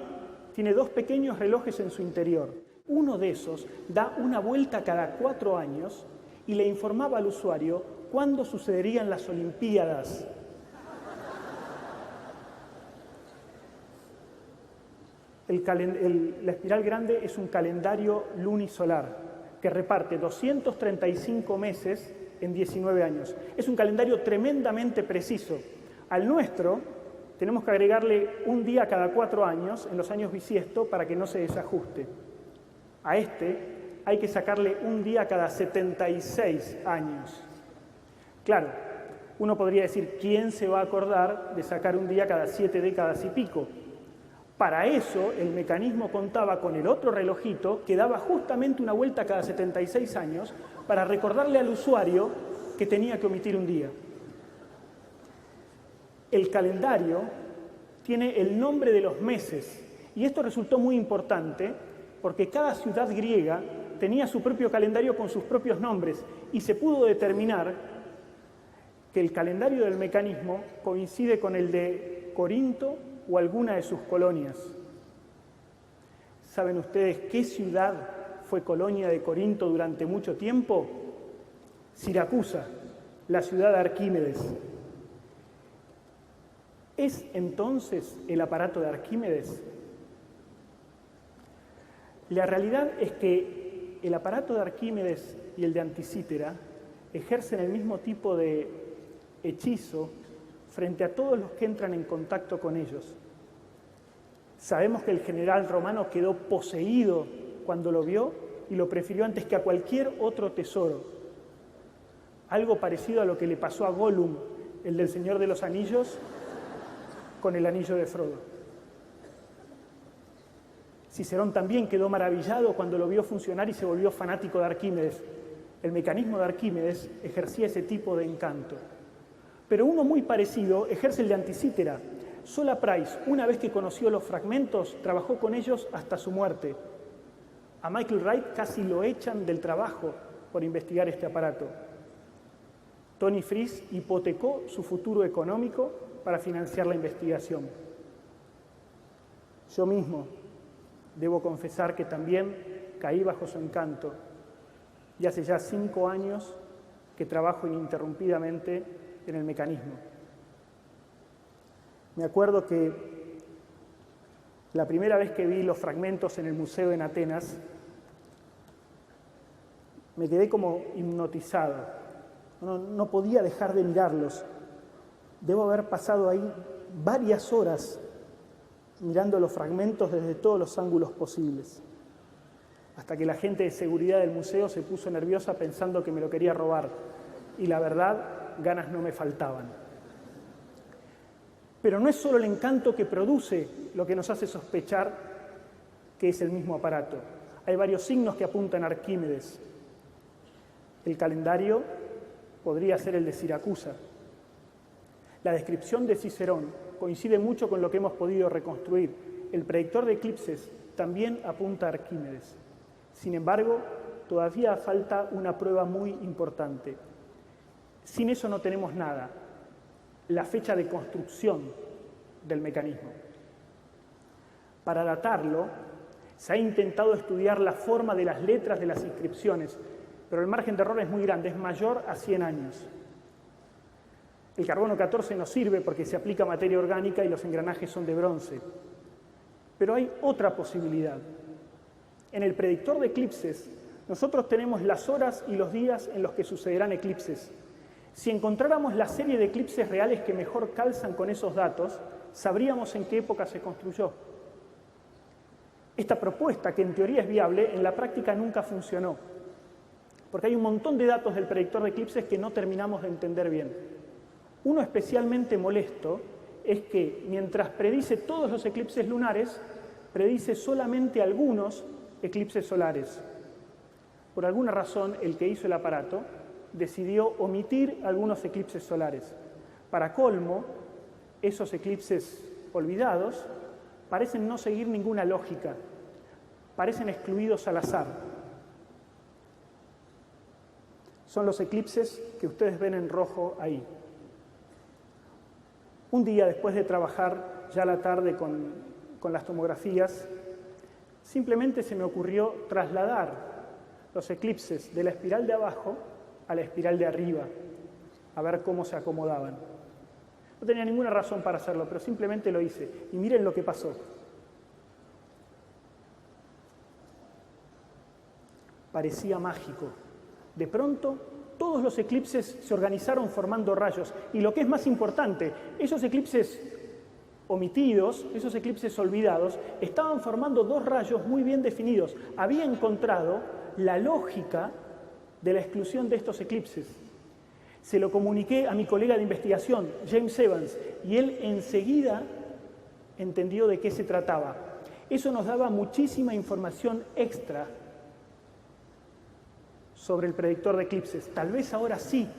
tiene dos pequeños relojes en su interior. Uno de esos da una vuelta cada 4 años y le informaba al usuario cuándo sucederían las Olimpiadas. La espiral grande es un calendario lunisolar que reparte 235 meses en 19 años. Es un calendario tremendamente preciso. Al nuestro tenemos que agregarle un día cada 4 años, en los años bisiesto, para que no se desajuste. A este hay que sacarle un día cada 76 años. Claro, uno podría decir, ¿quién se va a acordar de sacar un día cada 7 décadas y pico? Para eso, el mecanismo contaba con el otro relojito que daba justamente una vuelta cada 76 años para recordarle al usuario que tenía que omitir un día. El calendario tiene el nombre de los meses, y esto resultó muy importante porque cada ciudad griega tenía su propio calendario con sus propios nombres, y se pudo determinar que el calendario del mecanismo coincide con el de Corinto o alguna de sus colonias. ¿Saben ustedes qué ciudad fue colonia de Corinto durante mucho tiempo? Siracusa, la ciudad de Arquímedes. ¿Es entonces el aparato de Arquímedes? La realidad es que el aparato de Arquímedes y el de Antisítera ejercen el mismo tipo de hechizo frente a todos los que entran en contacto con ellos. Sabemos que el general romano quedó poseído cuando lo vio y lo prefirió antes que a cualquier otro tesoro. Algo parecido a lo que le pasó a Gollum, el del Señor de los Anillos, con el anillo de Frodo. Cicerón también quedó maravillado cuando lo vio funcionar y se volvió fanático de Arquímedes. El mecanismo de Arquímedes ejercía ese tipo de encanto. Pero uno muy parecido ejerce el de Antisítera. Sola Price, una vez que conoció los fragmentos, trabajó con ellos hasta su muerte. A Michael Wright casi lo echan del trabajo por investigar este aparato. Tony Fries hipotecó su futuro económico para financiar la investigación. Yo mismo debo confesar que también caí bajo su encanto y hace ya 5 años que trabajo ininterrumpidamente en el mecanismo. Me acuerdo que la primera vez que vi los fragmentos en el museo en Atenas, me quedé como hipnotizado. No podía dejar de mirarlos. Debo haber pasado ahí varias horas mirando los fragmentos desde todos los ángulos posibles, hasta que la gente de seguridad del museo se puso nerviosa pensando que me lo quería robar, y la verdad, ganas no me faltaban. Pero no es solo el encanto que produce lo que nos hace sospechar que es el mismo aparato. Hay varios signos que apuntan a Arquímedes. El calendario podría ser el de Siracusa. La descripción de Cicerón coincide mucho con lo que hemos podido reconstruir. El predictor de eclipses también apunta a Arquímedes. Sin embargo, todavía falta una prueba muy importante. Sin eso no tenemos nada: la fecha de construcción del mecanismo. Para datarlo, se ha intentado estudiar la forma de las letras de las inscripciones, pero el margen de error es muy grande, es mayor a 100 años. El carbono 14 no sirve porque se aplica materia orgánica y los engranajes son de bronce. Pero hay otra posibilidad. En el predictor de eclipses, nosotros tenemos las horas y los días en los que sucederán eclipses. Si encontráramos la serie de eclipses reales que mejor calzan con esos datos, sabríamos en qué época se construyó. Esta propuesta, que en teoría es viable, en la práctica nunca funcionó, porque hay un montón de datos del predictor de eclipses que no terminamos de entender bien. Uno especialmente molesto es que, mientras predice todos los eclipses lunares, predice solamente algunos eclipses solares. Por alguna razón, el que hizo el aparato decidió omitir algunos eclipses solares. Para colmo, esos eclipses olvidados parecen no seguir ninguna lógica, parecen excluidos al azar. Son los eclipses que ustedes ven en rojo ahí. Un día, después de trabajar ya a la tarde con las tomografías, simplemente se me ocurrió trasladar los eclipses de la espiral de abajo a la espiral de arriba, a ver cómo se acomodaban. No tenía ninguna razón para hacerlo, pero simplemente lo hice. Y miren lo que pasó. Parecía mágico. De pronto, todos los eclipses se organizaron formando rayos. Y lo que es más importante, esos eclipses omitidos, esos eclipses olvidados, estaban formando dos rayos muy bien definidos. Había encontrado la lógica de la exclusión de estos eclipses. Se lo comuniqué a mi colega de investigación, James Evans, y él enseguida entendió de qué se trataba. Eso nos daba muchísima información extra sobre el predictor de eclipses. Tal vez ahora sí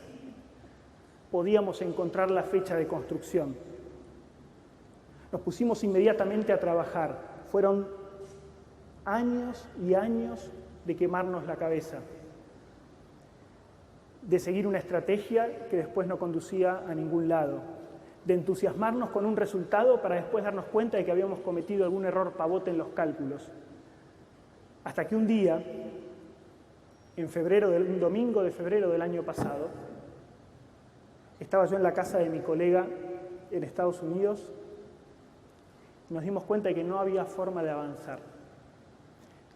podíamos encontrar la fecha de construcción. Nos pusimos inmediatamente a trabajar. Fueron años y años de quemarnos la cabeza, de seguir una estrategia que después no conducía a ningún lado, de entusiasmarnos con un resultado para después darnos cuenta de que habíamos cometido algún error pavote en los cálculos. Hasta que un día, un domingo de febrero del año pasado, estaba yo en la casa de mi colega en Estados Unidos y nos dimos cuenta de que no había forma de avanzar,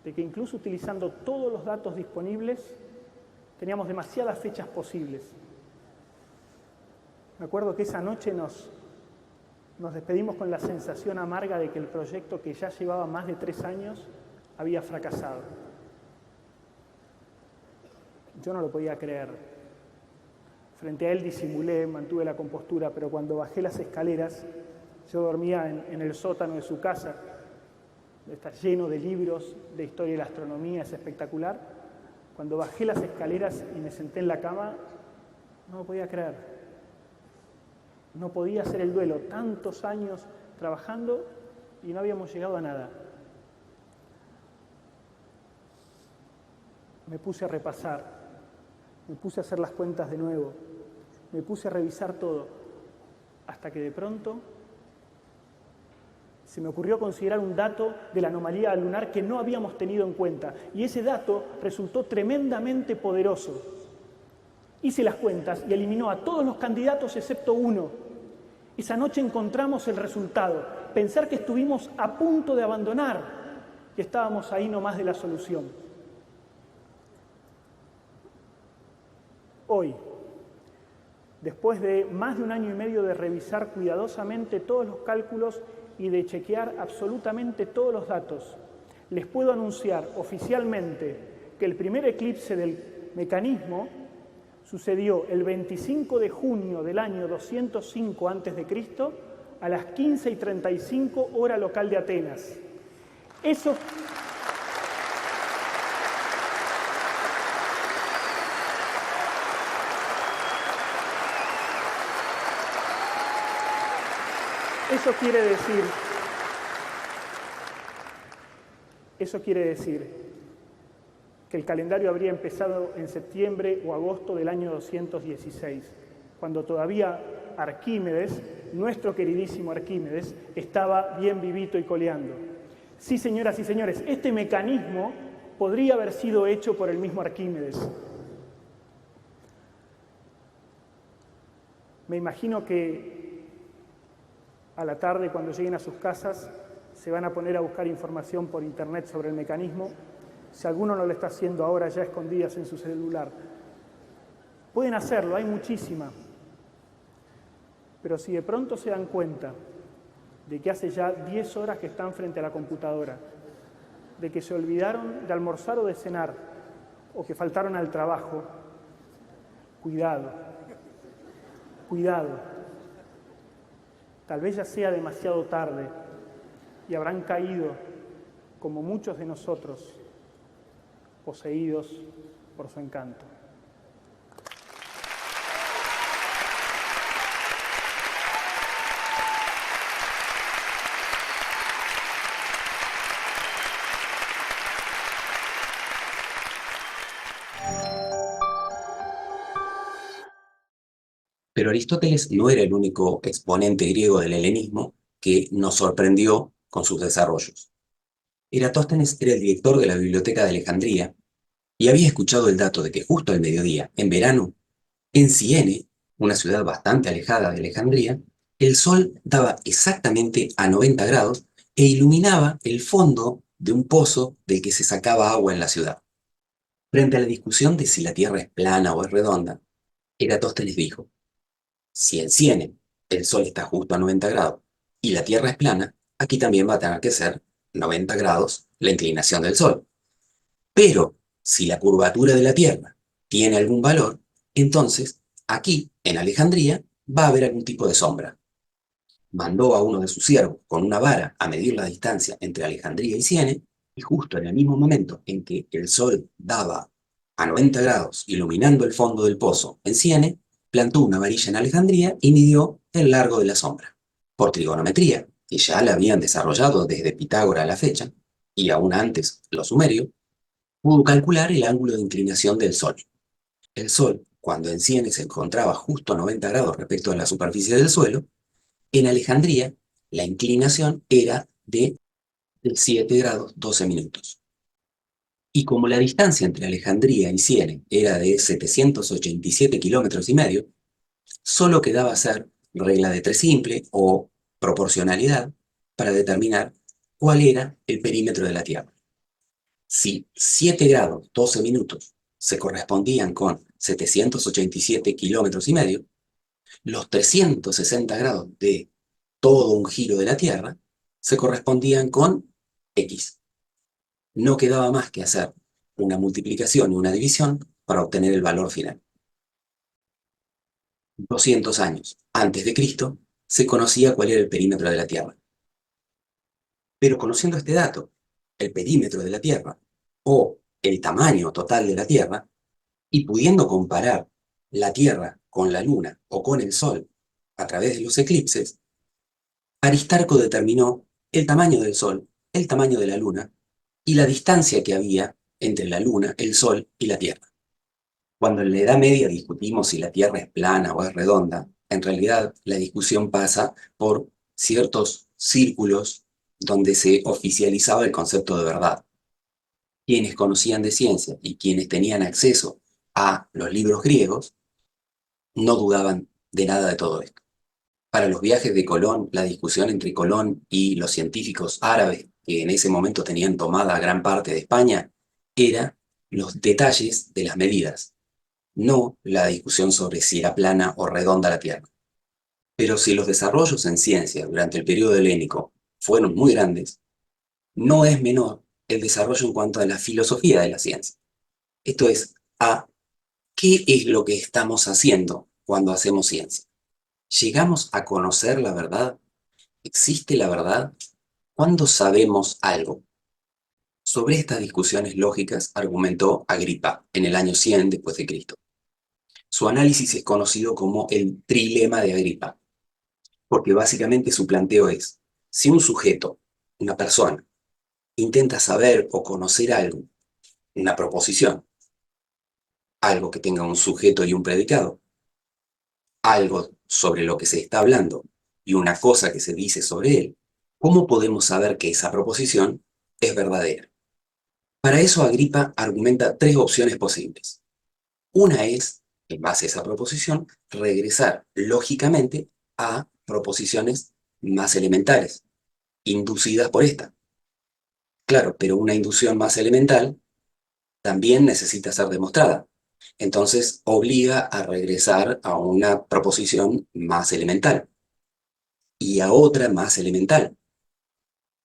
de que incluso utilizando todos los datos disponibles teníamos demasiadas fechas posibles. Me acuerdo que esa noche nos despedimos con la sensación amarga de que el proyecto, que ya llevaba más de 3 años, había fracasado. Yo no lo podía creer. Frente a él disimulé, mantuve la compostura, pero cuando bajé las escaleras, yo dormía en el sótano de su casa, está lleno de libros de historia de la astronomía, es espectacular. Cuando bajé las escaleras y me senté en la cama, no lo podía creer. No podía hacer el duelo. Tantos años trabajando y no habíamos llegado a nada. Me puse a repasar, me puse a hacer las cuentas de nuevo, me puse a revisar todo, hasta que de pronto se me ocurrió considerar un dato de la anomalía lunar que no habíamos tenido en cuenta. Y ese dato resultó tremendamente poderoso. Hice las cuentas y eliminó a todos los candidatos excepto uno. Esa noche encontramos el resultado. Pensar que estuvimos a punto de abandonar, que estábamos ahí nomás de la solución. Hoy, después de más de 1 año y medio de revisar cuidadosamente todos los cálculos y de chequear absolutamente todos los datos, les puedo anunciar oficialmente que el primer eclipse del mecanismo sucedió el 25 de junio del año 205 a.C. a las 15:35 hora local de Atenas. Eso quiere decir que el calendario habría empezado en septiembre o agosto del año 216, cuando todavía Arquímedes, nuestro queridísimo Arquímedes, estaba bien vivito y coleando. Sí, señoras y señores, este mecanismo podría haber sido hecho por el mismo Arquímedes. Me imagino que a la tarde, cuando lleguen a sus casas, se van a poner a buscar información por internet sobre el mecanismo. Si alguno no lo está haciendo ahora, ya escondidas en su celular. Pueden hacerlo, hay muchísima. Pero si de pronto se dan cuenta de que hace ya 10 horas que están frente a la computadora, de que se olvidaron de almorzar o de cenar, o que faltaron al trabajo, cuidado, cuidado. Tal vez ya sea demasiado tarde y habrán caído, como muchos de nosotros, poseídos por su encanto. Pero Aristóteles no era el único exponente griego del helenismo que nos sorprendió con sus desarrollos. Eratóstenes era el director de la Biblioteca de Alejandría y había escuchado el dato de que justo al mediodía, en verano, en Ciene, una ciudad bastante alejada de Alejandría, el sol daba exactamente a 90 grados e iluminaba el fondo de un pozo del que se sacaba agua en la ciudad. Frente a la discusión de si la Tierra es plana o es redonda, Eratóstenes dijo: si en Ciene el sol está justo a 90 grados y la Tierra es plana, aquí también va a tener que ser 90 grados la inclinación del Sol. Pero si la curvatura de la Tierra tiene algún valor, entonces aquí, en Alejandría, va a haber algún tipo de sombra. Mandó a uno de sus siervos con una vara a medir la distancia entre Alejandría y Ciene, y justo en el mismo momento en que el sol daba a 90 grados, iluminando el fondo del pozo en Ciene, plantó una varilla en Alejandría y midió el largo de la sombra. Por trigonometría, que ya la habían desarrollado desde Pitágoras a la fecha, y aún antes los sumerios, pudo calcular el ángulo de inclinación del sol. El sol, cuando en Ciene se encontraba justo a 90 grados respecto a la superficie del suelo, en Alejandría, la inclinación era de 7 grados 12 minutos. Y como la distancia entre Alejandría y Ciene era de 787 kilómetros y medio, solo quedaba hacer regla de tres simple o proporcionalidad para determinar cuál era el perímetro de la Tierra. Si 7 grados 12 minutos se correspondían con 787 kilómetros y medio, los 360 grados de todo un giro de la Tierra se correspondían con X. No quedaba más que hacer una multiplicación y una división para obtener el valor final. 200 años antes de Cristo se conocía cuál era el perímetro de la Tierra. Pero conociendo este dato, el perímetro de la Tierra o el tamaño total de la Tierra, y pudiendo comparar la Tierra con la Luna o con el Sol a través de los eclipses, Aristarco determinó el tamaño del Sol, el tamaño de la Luna y la distancia que había entre la Luna, el Sol y la Tierra. Cuando en la Edad Media discutimos si la Tierra es plana o es redonda, en realidad la discusión pasa por ciertos círculos donde se oficializaba el concepto de verdad. Quienes conocían de ciencia y quienes tenían acceso a los libros griegos no dudaban de nada de todo esto. Para los viajes de Colón, la discusión entre Colón y los científicos árabes, que en ese momento tenían tomada gran parte de España, era los detalles de las medidas, no la discusión sobre si era plana o redonda la Tierra. Pero si los desarrollos en ciencia durante el periodo helénico fueron muy grandes, no es menor el desarrollo en cuanto a la filosofía de la ciencia. Esto es, a qué es lo que estamos haciendo cuando hacemos ciencia. ¿Llegamos a conocer la verdad? ¿Existe la verdad? ¿Cuándo sabemos algo? Sobre estas discusiones lógicas argumentó Agripa en el año 100 después de Cristo. Su análisis es conocido como el trilema de Agripa, porque básicamente su planteo es, si un sujeto, una persona, intenta saber o conocer algo, una proposición, algo que tenga un sujeto y un predicado, algo sobre lo que se está hablando y una cosa que se dice sobre él, ¿cómo podemos saber que esa proposición es verdadera? Para eso Agripa argumenta tres opciones posibles. Una es, en base a esa proposición, regresar lógicamente a proposiciones más elementales, inducidas por esta. Claro, pero una inducción más elemental también necesita ser demostrada. Entonces obliga a regresar a una proposición más elemental y a otra más elemental.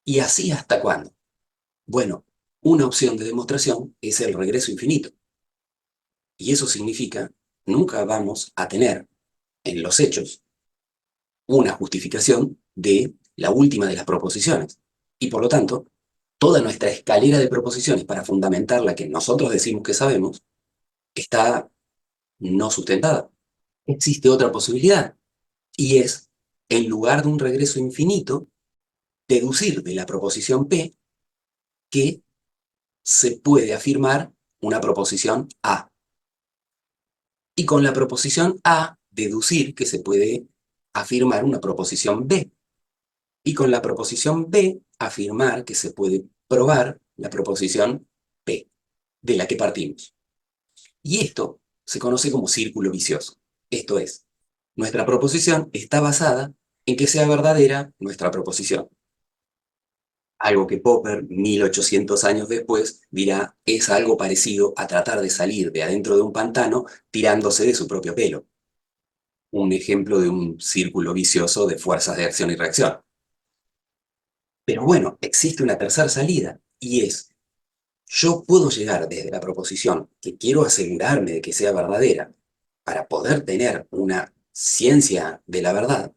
¿Y así hasta cuándo? Bueno, una opción de demostración es el regreso infinito. Y eso significa, nunca vamos a tener en los hechos una justificación de la última de las proposiciones. Y por lo tanto, toda nuestra escalera de proposiciones para fundamentar la que nosotros decimos que sabemos está no sustentada. Existe otra posibilidad, y es, en lugar de un regreso infinito, deducir de la proposición P que se puede afirmar una proposición A. Y con la proposición A, deducir que se puede afirmar una proposición B. Y con la proposición B, afirmar que se puede probar la proposición P, de la que partimos. Y esto se conoce como círculo vicioso. Esto es, nuestra proposición está basada en que sea verdadera nuestra proposición. Algo que Popper, 1800 años después, dirá es algo parecido a tratar de salir de adentro de un pantano tirándose de su propio pelo. Un ejemplo de un círculo vicioso de fuerzas de acción y reacción. Pero bueno, existe una tercera salida y es, yo puedo llegar desde la proposición que quiero asegurarme de que sea verdadera para poder tener una ciencia de la verdad,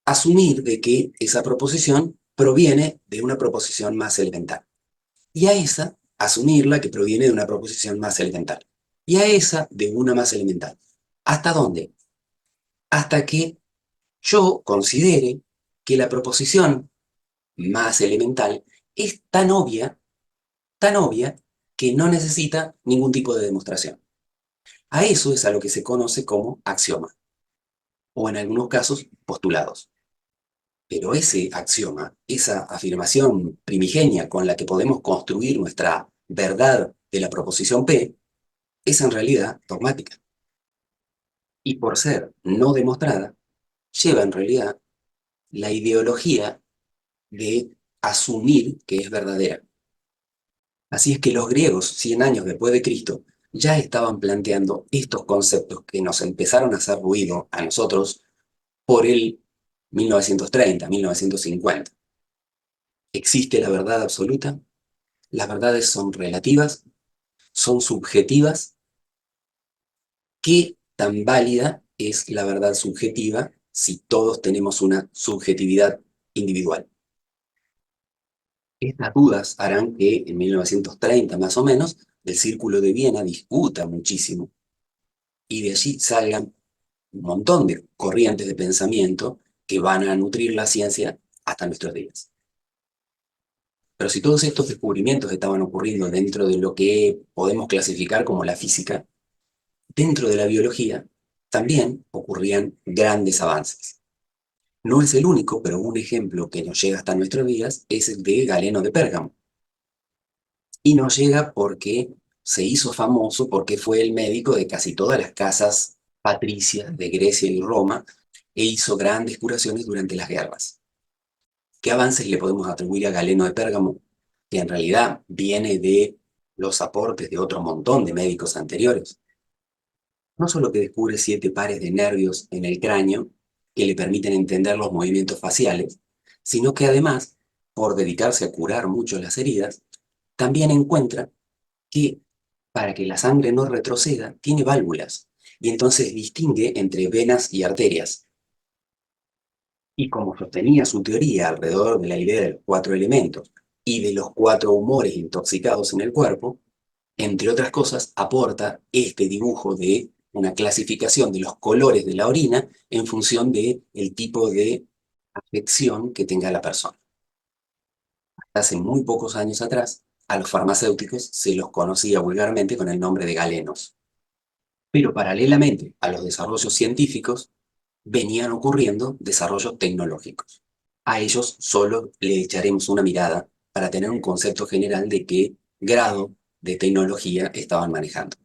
asumir de que esa proposición proviene de una proposición más elemental. Y a esa, asumirla que proviene de una proposición más elemental. Y a esa, de una más elemental. ¿Hasta dónde? Hasta que yo considere que la proposición más elemental es tan obvia, que no necesita ningún tipo de demostración. A eso es a lo que se conoce como axioma, o en algunos casos postulados. Pero ese axioma, esa afirmación primigenia con la que podemos construir nuestra verdad de la proposición P, es en realidad dogmática. Y por ser no demostrada, lleva en realidad la ideología de asumir que es verdadera. Así es que los griegos, 100 años después de Cristo, ya estaban planteando estos conceptos que nos empezaron a hacer ruido a nosotros por el 1930, 1950. ¿Existe la verdad absoluta? Las verdades son relativas, son subjetivas. ¿Qué tan válida es la verdad subjetiva si todos tenemos una subjetividad individual? Estas dudas harán que en 1930 más o menos el Círculo de Viena discuta muchísimo y de allí salgan un montón de corrientes de pensamiento que van a nutrir la ciencia hasta nuestros días. Pero si todos estos descubrimientos estaban ocurriendo dentro de lo que podemos clasificar como la física, dentro de la biología también ocurrían grandes avances. No es el único, pero un ejemplo que nos llega hasta nuestros días es el de Galeno de Pérgamo. Y nos llega porque se hizo famoso, porque fue el médico de casi todas las casas patricias de Grecia y Roma e hizo grandes curaciones durante las guerras. ¿Qué avances le podemos atribuir a Galeno de Pérgamo? Que en realidad viene de los aportes de otro montón de médicos anteriores. No solo que descubre 7 pares de nervios en el cráneo que le permiten entender los movimientos faciales, sino que además, por dedicarse a curar mucho las heridas, también encuentra que para que la sangre no retroceda, tiene válvulas, y entonces distingue entre venas y arterias. Y como sostenía su teoría alrededor de la idea de los 4 elementos y de los 4 humores intoxicados en el cuerpo, entre otras cosas, aporta este dibujo de una clasificación de los colores de la orina en función del tipo de afección que tenga la persona. Hace muy pocos años atrás, a los farmacéuticos se los conocía vulgarmente con el nombre de galenos. Pero paralelamente a los desarrollos científicos, venían ocurriendo desarrollos tecnológicos. A ellos solo le echaremos una mirada para tener un concepto general de qué grado de tecnología estaban manejando.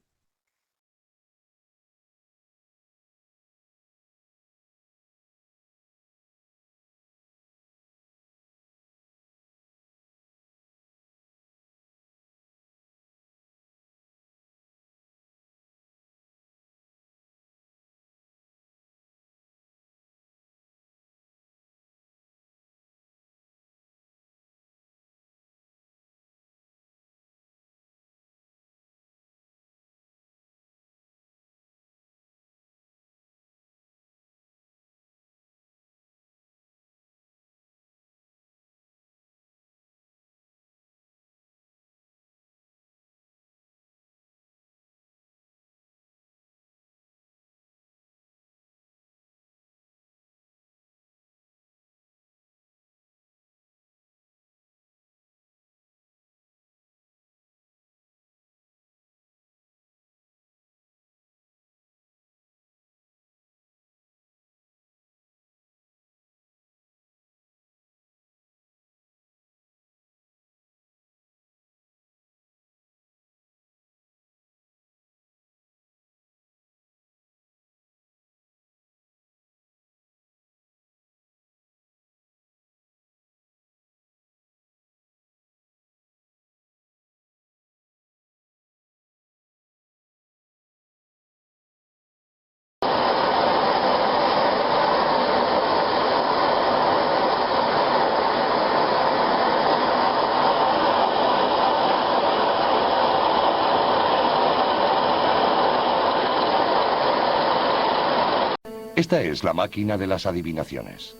Esta es la máquina de las adivinaciones.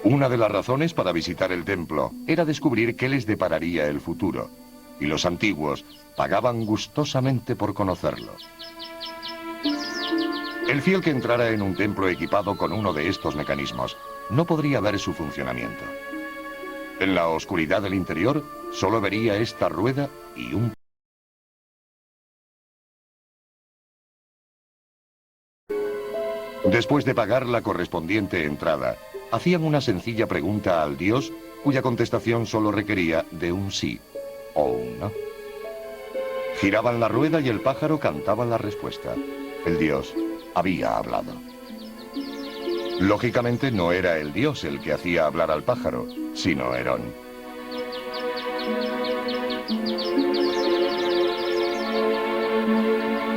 Una de las razones para visitar el templo era descubrir qué les depararía el futuro, y los antiguos pagaban gustosamente por conocerlo. El fiel que entrara en un templo equipado con uno de estos mecanismos no podría ver su funcionamiento. En la oscuridad del interior solo vería esta rueda y un... Después de pagar la correspondiente entrada, hacían una sencilla pregunta al dios, cuya contestación solo requería de un sí o un no. Giraban la rueda y el pájaro cantaba la respuesta. El dios había hablado. Lógicamente no era el dios el que hacía hablar al pájaro, sino Herón.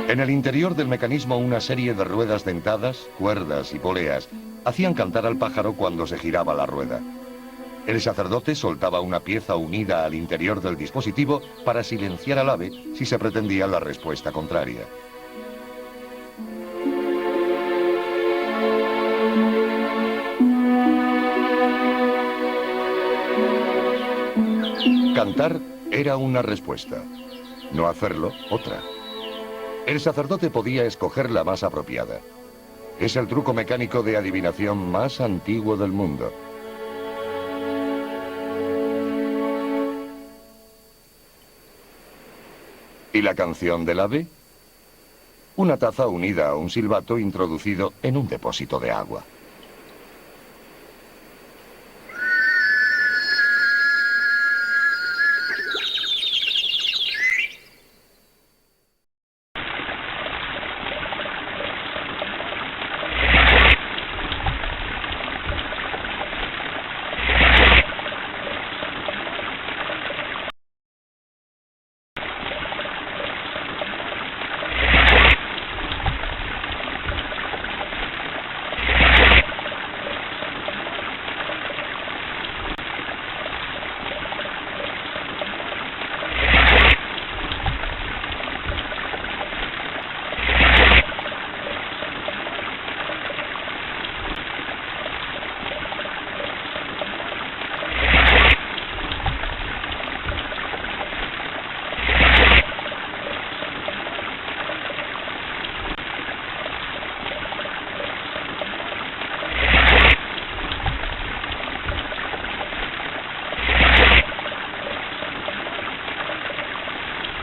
En el interior del mecanismo una serie de ruedas dentadas, cuerdas y poleas hacían cantar al pájaro cuando se giraba la rueda. El sacerdote soltaba una pieza unida al interior del dispositivo para silenciar al ave si se pretendía la respuesta contraria. Cantar era una respuesta, no hacerlo otra. El sacerdote podía escoger la más apropiada. Es el truco mecánico de adivinación más antiguo del mundo. ¿Y la canción del ave? Una taza unida a un silbato introducido en un depósito de agua.